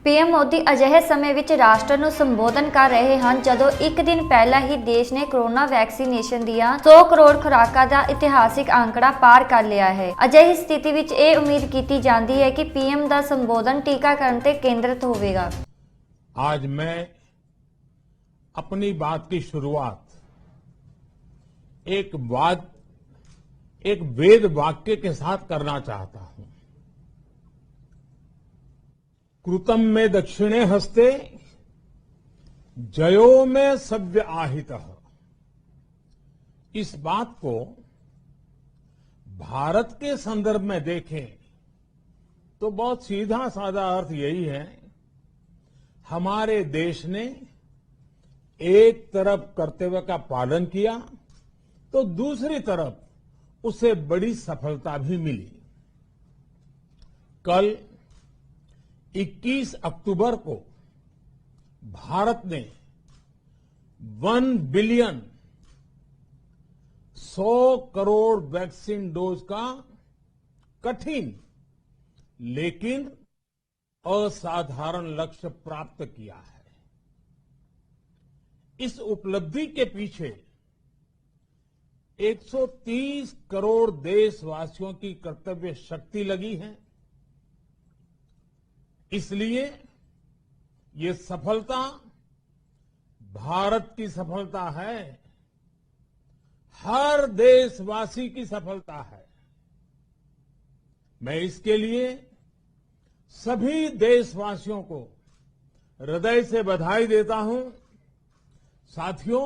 PM Modi ਅਜਿਹੇ ਸਮੇਂ ਵਿੱਚ ਰਾਸ਼ਟਰ ਨੂੰ ਸੰਬੋਧਨ ਕਰ ਰਹੇ ਹਨ ਜਦੋਂ ਇੱਕ ਦਿਨ ਪਹਿਲਾਂ ਹੀ ਦੇਸ਼ ਨੇ ਕੋਰੋਨਾ ਵੈਕਸੀਨੇਸ਼ਨ ਦੀਆਂ 100 ਕਰੋੜ ਖੁਰਾਕਾਂ ਦਾ ਇਤਿਹਾਸਿਕ ਅੰਕੜਾ ਪਾਰ ਕਰ ਲਿਆ ਹੈ। ਅਜਿਹੀ ਸਥਿਤੀ ਵਿੱਚ ਇਹ ਉਮੀਦ ਕੀਤੀ ਜਾਂਦੀ ਹੈ ਕਿ ਪੀਐਮ ਦਾ ਸੰਬੋਧਨ ਟੀਕਾਕਰਨ ਤੇ ਕੇਂਦਰਿਤ ਹੋਵੇਗਾ। आज मैं अपनी बात की शुरुआत एक वेद वाक्य के साथ करना चाहता हूं। कृतम में दक्षिणे हस्ते जयो में सव्य आहितः। इस बात को भारत के संदर्भ में देखें तो बहुत सीधा साधा अर्थ यही है, हमारे देश ने एक तरफ कर्तव्य का पालन किया तो दूसरी तरफ उसे बड़ी सफलता भी मिली। कल 21 अक्टूबर को भारत ने 1 बिलियन 100 करोड़ वैक्सीन डोज का कठिन लेकिन असाधारण लक्ष्य प्राप्त किया है। इस उपलब्धि के पीछे 130 करोड़ देशवासियों की कर्तव्य शक्ति लगी है। इसलिए ये सफलता भारत की सफलता है, हर देशवासी की सफलता है। मैं इसके लिए सभी देशवासियों को हृदय से बधाई देता हूं। साथियों,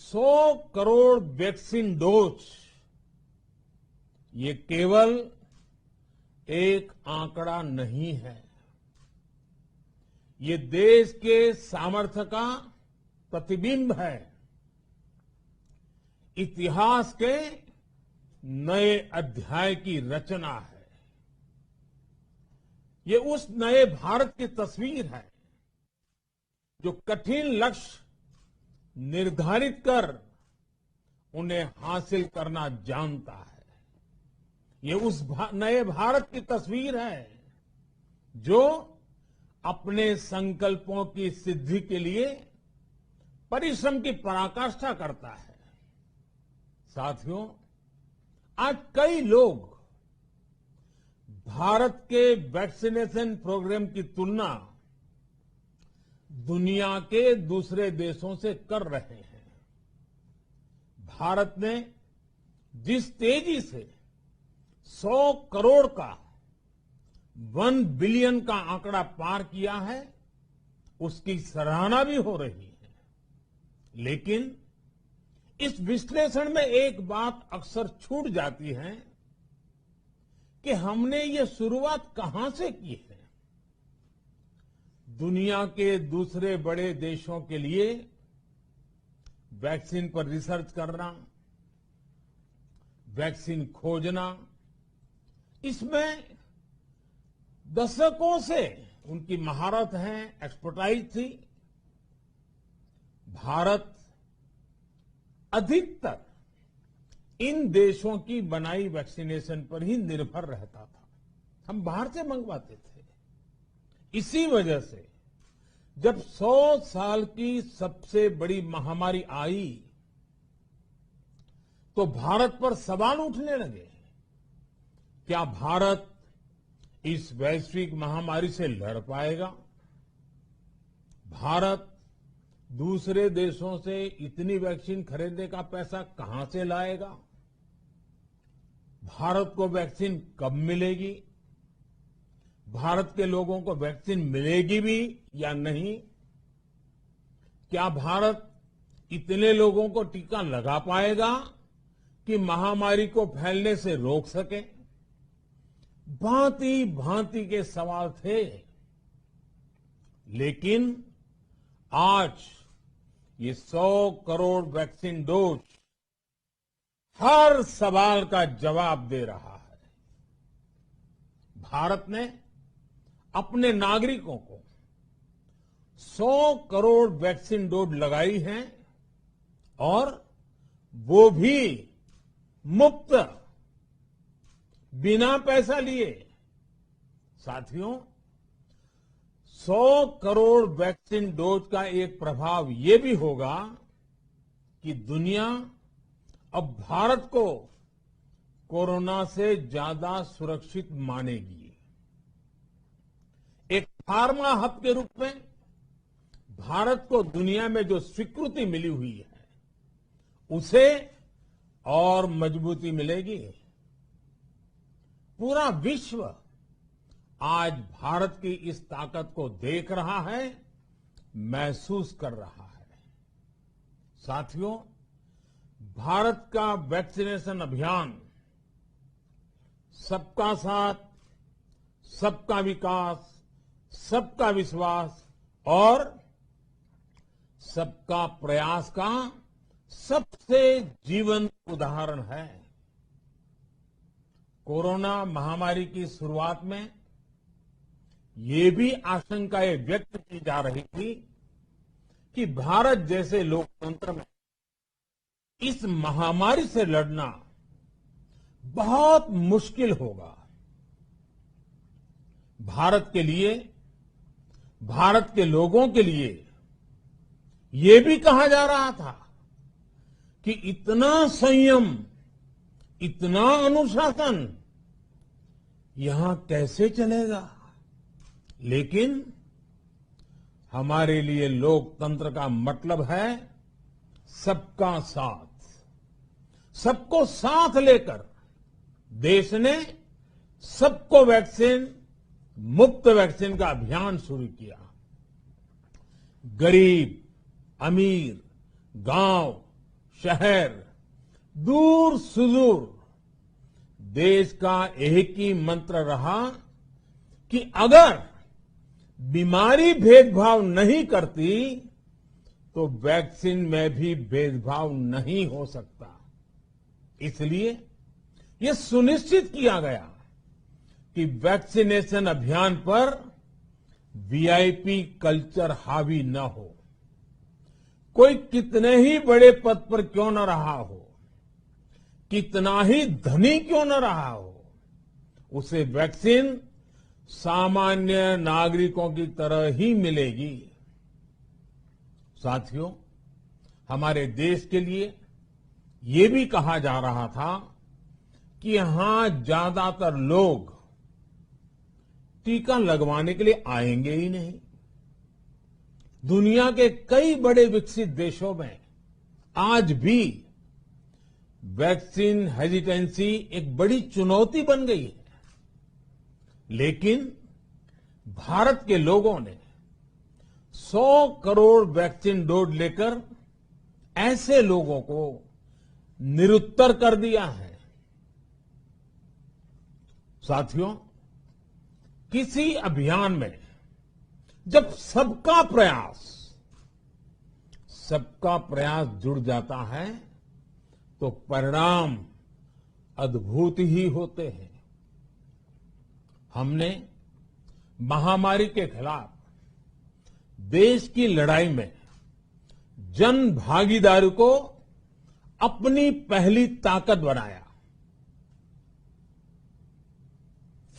100 करोड़ वैक्सीन डोज ये केवल एक आंकड़ा नहीं है, ये देश के सामर्थ्य का प्रतिबिंब है, इतिहास के नए अध्याय की रचना है। ये उस नए भारत की तस्वीर है जो कठिन लक्ष्य निर्धारित कर उन्हें हासिल करना जानता है। ये उस नए भारत की तस्वीर है जो अपने संकल्पों की सिद्धि के लिए परिश्रम की पराकाष्ठा करता है। साथियों, आज कई लोग भारत के वैक्सीनेशन प्रोग्राम की तुलना दुनिया के दूसरे देशों से कर रहे हैं। भारत ने जिस तेजी से 100 करोड़ का 1 बिलियन का आंकड़ा पार किया है, उसकी सराहना भी हो रही है। लेकिन इस विश्लेषण में एक बात अक्सर छूट जाती है कि हमने ये शुरुआत कहां से की है। दुनिया के दूसरे बड़े देशों के लिए वैक्सीन पर रिसर्च करना, वैक्सीन खोजना, इसमें दशकों से उनकी महारत है, एक्सपर्टाइज थी। भारत अधिकतर इन देशों की बनाई वैक्सीनेशन पर ही निर्भर रहता था, हम बाहर से मंगवाते थे। इसी वजह से जब 100 साल की सबसे बड़ी महामारी आई तो भारत पर सवाल उठने लगे, क्या भारत इस वैश्विक महामारी से लड़ पाएगा? भारत दूसरे देशों से इतनी वैक्सीन खरीदने का पैसा कहां से लाएगा? भारत को वैक्सीन कब मिलेगी? भारत के लोगों को वैक्सीन मिलेगी भी या नहीं? क्या भारत इतने लोगों को टीका लगा पाएगा कि महामारी को फैलने से रोक सके? भांति भांति के सवाल थे, लेकिन आज ये 100 करोड़ वैक्सीन डोज हर सवाल का जवाब दे रहा है। भारत ने अपने नागरिकों को 100 करोड़ वैक्सीन डोज लगाई है और वो भी मुफ्त, बिना पैसा लिए। साथियों, 100 करोड़ वैक्सीन डोज का एक प्रभाव ये भी होगा कि दुनिया अब भारत को कोरोना से ज्यादा सुरक्षित मानेगी। एक फार्मा हब के रूप में भारत को दुनिया में जो स्वीकृति मिली हुई है, उसे और मजबूती मिलेगी। पूरा विश्व आज भारत की इस ताकत को देख रहा है, महसूस कर रहा है। साथियों, भारत का वैक्सीनेशन अभियान सबका साथ, सबका विकास, सबका विश्वास और सबका प्रयास का सबसे जीवंत उदाहरण है। कोरोना महामारी की शुरुआत में ये भी आशंकाएं व्यक्त की जा रही थी कि भारत जैसे लोकतंत्र में इस महामारी से लड़ना बहुत मुश्किल होगा। भारत के लिए, भारत के लोगों के लिए ये भी कहा जा रहा था कि इतना संयम, इतना अनुशासन यहां कैसे चलेगा। लेकिन हमारे लिए लोकतंत्र का मतलब है सबका साथ। सबको साथ लेकर देश ने सबको वैक्सीन, मुफ्त वैक्सीन का अभियान शुरू किया। गरीब, अमीर, गांव, शहर, दूर सुदूर, देश का एक ही मंत्र रहा कि अगर बीमारी भेदभाव नहीं करती तो वैक्सीन में भी भेदभाव नहीं हो सकता। इसलिए यह सुनिश्चित किया गया कि वैक्सीनेशन अभियान पर वीआईपी कल्चर हावी न हो। कोई कितने ही बड़े पद पर क्यों न रहा हो, कितना ही धनी क्यों न रहा हो, उसे वैक्सीन सामान्य नागरिकों की तरह ही मिलेगी। साथियों, हमारे देश के लिए ये भी कहा जा रहा था कि यहां ज्यादातर लोग टीका लगवाने के लिए आएंगे ही नहीं। दुनिया के कई बड़े विकसित देशों में आज भी वैक्सीन हेजिटेंसी एक बड़ी चुनौती बन गई है। लेकिन भारत के लोगों ने 100 करोड़ वैक्सीन डोज लेकर ऐसे लोगों को निरुत्तर कर दिया है। साथियों, किसी अभियान में जब सबका प्रयास जुड़ जाता है तो परिणाम अद्भुत ही होते हैं। हमने महामारी के खिलाफ देश की लड़ाई में जन भागीदारी को अपनी पहली ताकत बनाया,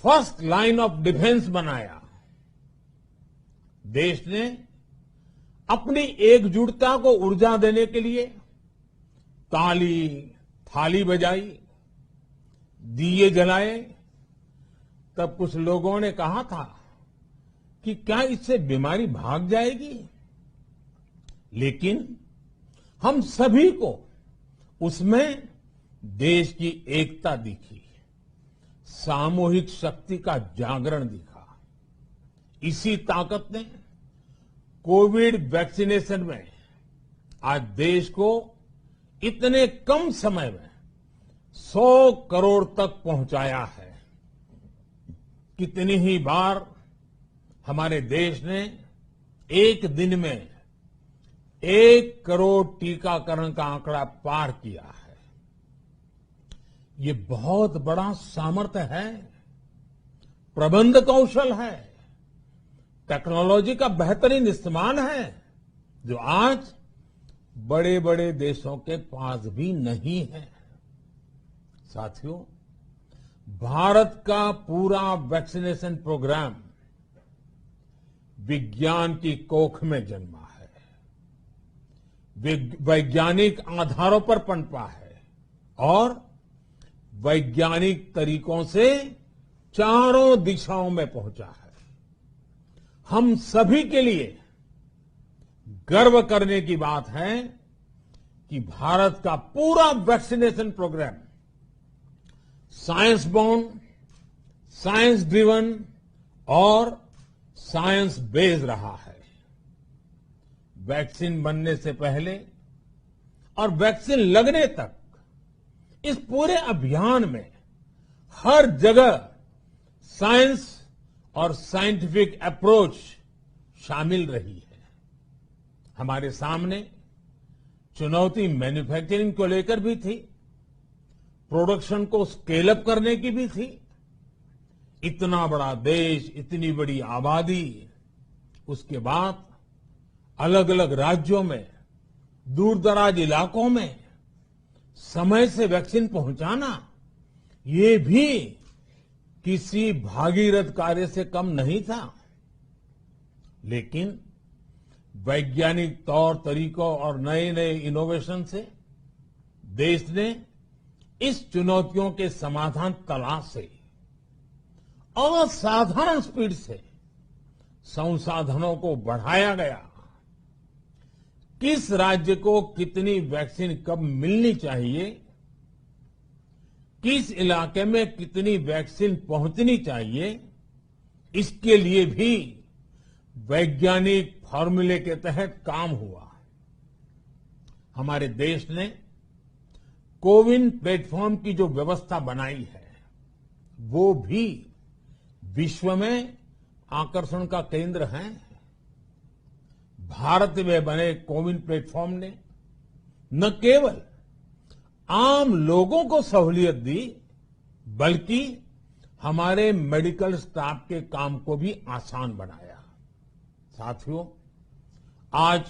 फर्स्ट लाइन ऑफ डिफेंस बनाया। देश ने अपनी एकजुटता को ऊर्जा देने के लिए ताली, थाली बजाई, दिए जलाए। तब कुछ लोगों ने कहा था कि क्या इससे बीमारी भाग जाएगी? लेकिन हम सभी को उसमें देश की एकता दिखी, सामूहिक शक्ति का जागरण दिखा। इसी ताकत ने कोविड वैक्सीनेशन में आज देश को इतने कम समय में 100 करोड़ तक पहुंचाया है। कितनी ही बार हमारे देश ने एक दिन में 1 करोड़ टीकाकरण का आंकड़ा पार किया है। ये बहुत बड़ा सामर्थ्य है, प्रबंध कौशल है, टेक्नोलॉजी का बेहतरीन इस्तेमाल है, जो आज बड़े बड़े देशों के पास भी नहीं है। साथियों, भारत का पूरा वैक्सीनेशन प्रोग्राम विज्ञान की कोख में जन्मा है, वैज्ञानिक आधारों पर पनपा है और वैज्ञानिक तरीकों से चारों दिशाओं में पहुंचा है। हम सभी के लिए गर्व करने की बात है कि भारत का पूरा vaccination programme science bound, science driven और साइंस बेस्ड रहा है। वैक्सीन बनने से पहले और वैक्सीन लगने तक इस पूरे अभियान में हर जगह साइंस और साइंटिफिक अप्रोच शामिल रही है। हमारे सामने चुनौती मैन्युफैक्चरिंग को लेकर भी थी, प्रोडक्शन को स्केल अप करने की भी थी। इतना बड़ा देश, इतनी बड़ी आबादी, उसके बाद अलग अलग राज्यों में, दूर दराज इलाकों में समय से वैक्सीन पहुंचाना, ये भी किसी भागीरथ कार्य से कम नहीं था। लेकिन वैज्ञानिक तौर तरीकों और नए नए इनोवेशन से देश ने इस चुनौतियों के समाधान तलाश से असाधारण स्पीड से संसाधनों को बढ़ाया गया। किस राज्य को कितनी वैक्सीन कब मिलनी चाहिए, किस इलाके में कितनी वैक्सीन पहुंचनी चाहिए, इसके लिए भी वैज्ञानिक फॉर्मूले के तहत काम हुआ। हमारे देश ने कोविन प्लेटफॉर्म की जो व्यवस्था बनाई है, वो भी विश्व में आकर्षण का केंद्र है। भारत में बने कोविन प्लेटफॉर्म ने न केवल आम लोगों को सहूलियत दी, बल्कि हमारे मेडिकल स्टाफ के काम को भी आसान बनाया। साथियों, आज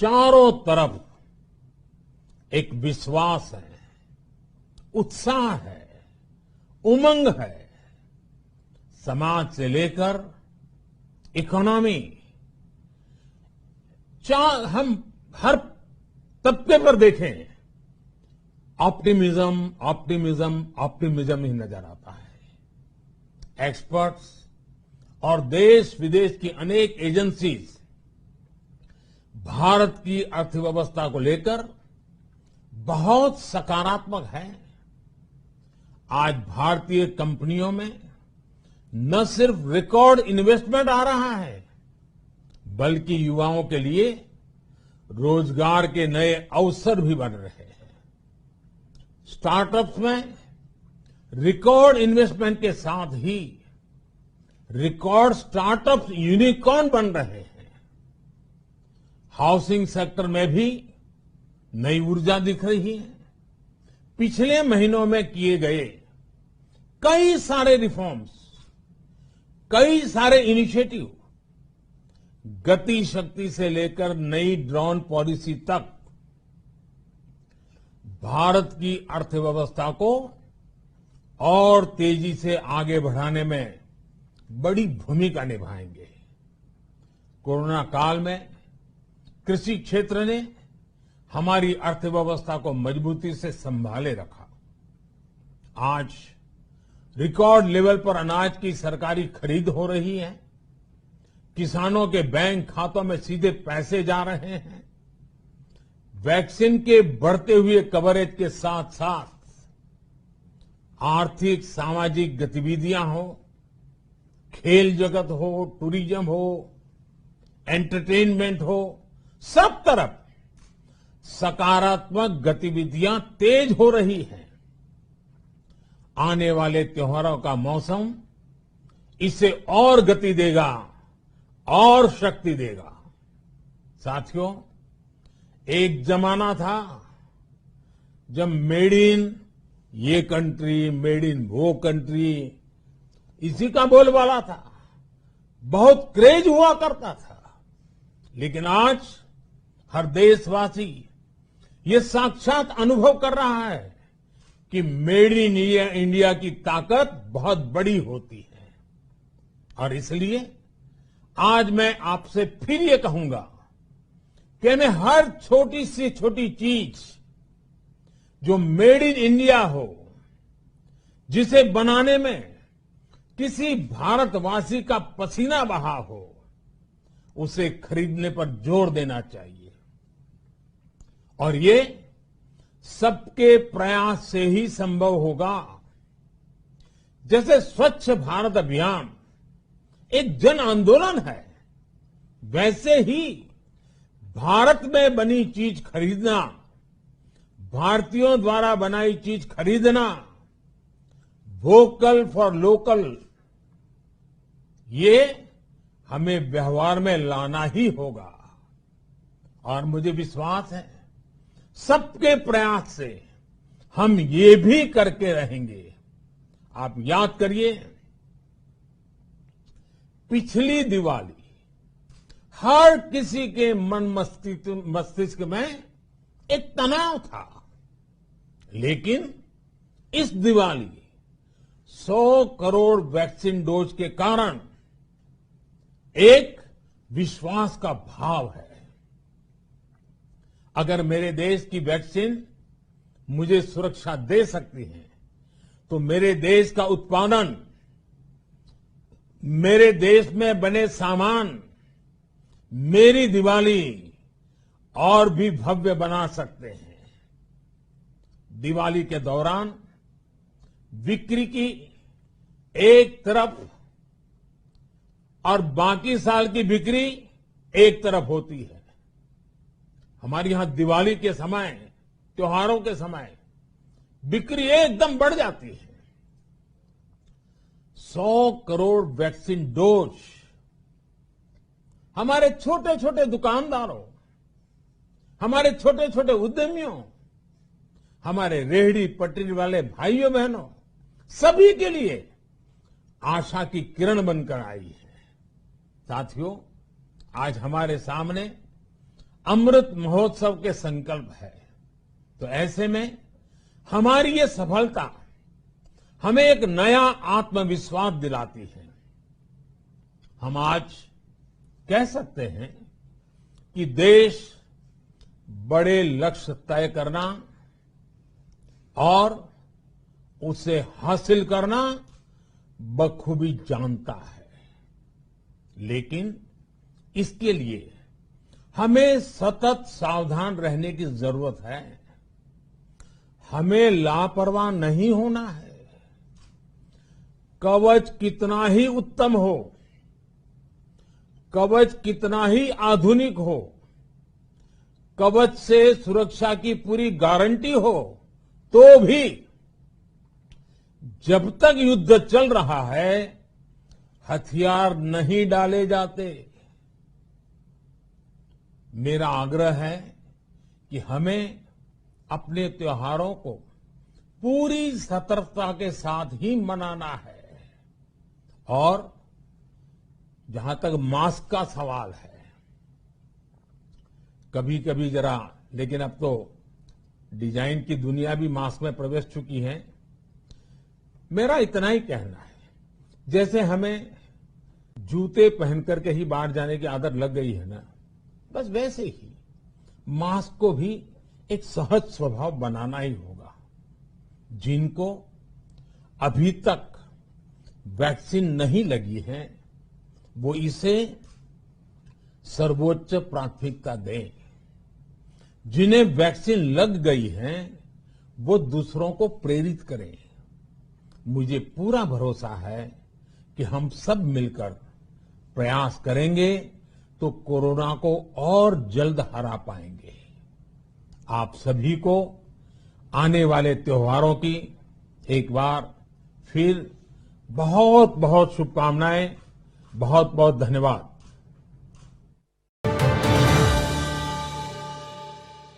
चारों तरफ एक विश्वास है, उत्साह है, उमंग है। समाज से लेकर इकोनॉमी, हम हर तबके पर देखें, ऑप्टिमिज्म, ऑप्टिमिज्म, ऑप्टिमिज्म ही नजर आता है। एक्सपर्ट्स और देश विदेश की अनेक एजेंसीज भारत की अर्थव्यवस्था को लेकर बहुत सकारात्मक है। आज भारतीय कंपनियों में न सिर्फ रिकॉर्ड इन्वेस्टमेंट आ रहा है, बल्कि युवाओं के लिए रोजगार के नए अवसर भी बन रहे हैं। स्टार्टअप्स में रिकॉर्ड इन्वेस्टमेंट के साथ ही रिकॉर्ड स्टार्टअप्स यूनिकॉर्न बन रहे हैं। हाउसिंग सेक्टर में भी नई ऊर्जा दिख रही है। पिछले महीनों में किए गए कई सारे रिफॉर्म्स, कई सारे इनिशिएटिव, गति शक्ति से लेकर नई ड्रोन पॉलिसी तक भारत की अर्थव्यवस्था को और तेजी से आगे बढ़ाने में बड़ी भूमिका निभाएंगे। कोरोना काल में कृषि क्षेत्र ने हमारी अर्थव्यवस्था को मजबूती से संभाले रखा। आज रिकॉर्ड लेवल पर अनाज की सरकारी खरीद हो रही है। किसानों के बैंक खातों में सीधे पैसे जा रहे हैं। वैक्सीन के बढ़ते हुए कवरेज के साथ साथ आर्थिक सामाजिक गतिविधियां हो, खेल जगत हो, टूरिज्म हो, एंटरटेनमेंट हो, सब तरफ सकारात्मक गतिविधियां तेज हो रही हैं। आने वाले त्योहारों का मौसम इसे और गति देगा और शक्ति देगा। साथियों, एक जमाना था जब मेड इन ये कंट्री, मेड इन वो कंट्री, इसी का बोलबाला था, बहुत क्रेज हुआ करता था। लेकिन आज हर देशवासी ये साक्षात अनुभव कर रहा है कि मेड इन इंडिया की ताकत बहुत बड़ी होती है। और इसलिए आज मैं आपसे फिर ये कहूंगा कि हमें हर छोटी से छोटी चीज जो मेड इन इंडिया हो, जिसे बनाने में किसी भारतवासी का पसीना बहा हो, उसे खरीदने पर जोर देना चाहिए। और ये सबके प्रयास से ही संभव होगा। जैसे स्वच्छ भारत अभियान एक जन आंदोलन है, वैसे ही भारत में बनी चीज खरीदना, भारतीयों द्वारा बनाई चीज खरीदना, वोकल फॉर लोकल, ये हमें व्यवहार में लाना ही होगा। और मुझे विश्वास है सबके प्रयास से हम ये भी करके रहेंगे। आप याद करिए, पिछली दिवाली हर किसी के मन मस्तिष्क में एक तनाव था, लेकिन इस दिवाली 100 करोड़ वैक्सीन डोज के कारण एक विश्वास का भाव है। अगर मेरे देश की वैक्सीन मुझे सुरक्षा दे सकती है, तो मेरे देश का उत्पादन, मेरे देश में बने सामान मेरी दिवाली और भी भव्य बना सकते हैं। दिवाली के दौरान बिक्री की एक तरफ और बाकी साल की बिक्री एक तरफ होती है। हमारे यहां दिवाली के समय, त्योहारों के समय बिक्री एकदम बढ़ जाती है। 100 करोड़ वैक्सीन डोज हमारे छोटे छोटे दुकानदारों, हमारे छोटे छोटे उद्यमियों, हमारे रेहड़ी पटरी वाले भाइयों बहनों, सभी के लिए आशा की किरण बनकर आई है। साथियों, आज हमारे सामने अमृत महोत्सव के संकल्प है, तो ऐसे में हमारी ये सफलता हमें एक नया आत्मविश्वास दिलाती है। हम आज कह सकते हैं कि देश बड़े लक्ष्य तय करना और उसे हासिल करना बखूबी जानता है, लेकिन इसके लिए हमें सतत सावधान रहने की जरूरत है। हमें लापरवाह नहीं होना है। कवच कितना ही उत्तम हो, कवच कितना ही आधुनिक हो, कवच से सुरक्षा की पूरी गारंटी हो, तो भी जब तक युद्ध चल रहा है, हथियार नहीं डाले जाते। मेरा आग्रह है कि हमें अपने त्योहारों को पूरी सतर्कता के साथ ही मनाना है। और जहां तक मास्क का सवाल है, कभी कभी जरा, लेकिन अब तो डिजाइन की दुनिया भी मास्क में प्रवेश चुकी है। मेरा इतना ही कहना है, जैसे हमें जूते पहन करके ही बाहर जाने की आदत लग गई है ना, बस वैसे ही मास्क को भी एक सहज स्वभाव बनाना ही होगा। जिनको अभी तक वैक्सीन नहीं लगी है, वो इसे सर्वोच्च प्राथमिकता दें। जिन्हें वैक्सीन लग गई है, वो दूसरों को प्रेरित करें। मुझे पूरा भरोसा है कि हम सब मिलकर प्रयास करेंगे तो कोरोना को और जल्द हरा पाएंगे। आप सभी को आने वाले त्योहारों की एक बार फिर बहुत बहुत शुभकामनाएं, बहुत बहुत धन्यवाद।